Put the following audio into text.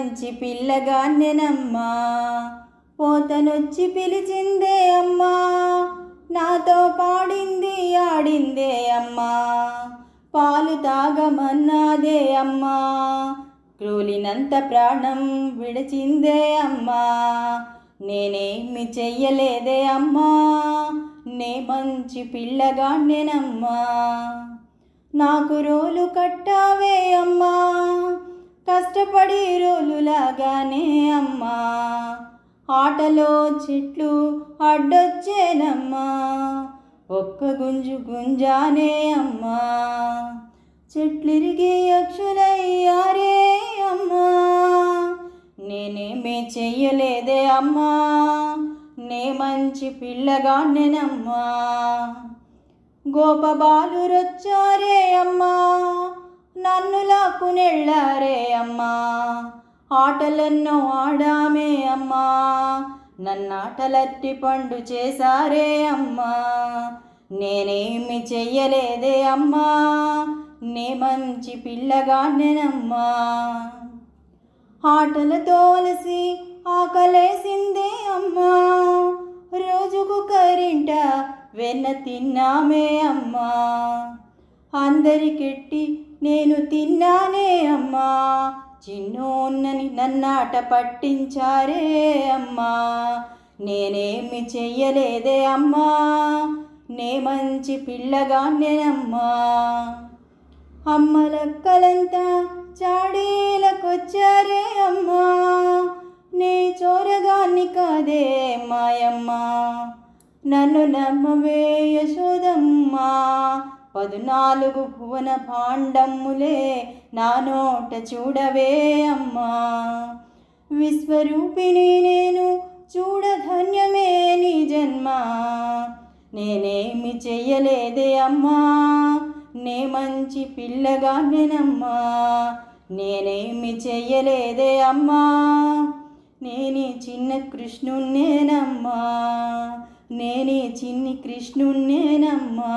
మంచి పిల్లగాన్నెనమ్మా. పోతనొచ్చి పిలిచిందే అమ్మా, నాతో పాడింది ఆడిందే అమ్మా. పాలు తాగమన్నాదే అమ్మా, క్రూలినంత ప్రాణం విడిచిందే అమ్మా. నేనేమి చెయ్యలేదే అమ్మా, నే మంచి పిల్లగాన్నెనమ్మా. నాకు రోలు కట్టావే అమ్మా, కష్టపడి రోలులాగానే అమ్మా. ఆటలో చెట్లు అడ్డొచ్చేనమ్మా, ఒక్క గుంజు గుంజానే అమ్మా. చెట్లిరిగి అక్షులయ్యారే అమ్మా, నేనేమీ చెయ్యలేదే అమ్మా, నే మంచి పిల్లగాన్నెనమ్మా. గోపబాలురొచ్చారే అమ్మా, నన్ను లాక్కునెళ్ళారే అమ్మా. ఆటలెన్నో ఆడామే అమ్మా, నన్నాటలట్టి పండు చేశారే అమ్మా. నేనేమి చెయ్యలేదే అమ్మా, నే మంచి పిల్లగాన్నెనమ్మా. ఆటలతో అలసి ఆకలేసిందే అమ్మా, రోజుకు కరింట వెన్న తిన్నామే అమ్మా. అందరికెట్టి నేను తిన్నానే అమ్మా, చిన్నోన్నని నన్నాట పట్టించారే అమ్మా. నేనేమి చెయ్యలేదే అమ్మా, నే మంచి పిల్లగాన్నెనమ్మా. అమ్మలక్కలంతా చాడీలకొచ్చారే అమ్మా, నే చోరగాన్ని కాదే మాయమ్మా. నన్ను నమ్మవే యశోదమ్మా, 14 భువన భాండమ్ములే నా నోట చూడవే అమ్మా. విశ్వరూపిణి నేను చూడధన్యమే నీ జన్మ. నేనేమి చెయ్యలేదే అమ్మా, నే మంచి పిల్లగాన్నెనమ్మా. నేనేమి చెయ్యలేదే అమ్మా, నేనే చిన్న కృష్ణున్నేనమ్మా. నేనే చిన్ని కృష్ణున్నేనమ్మా.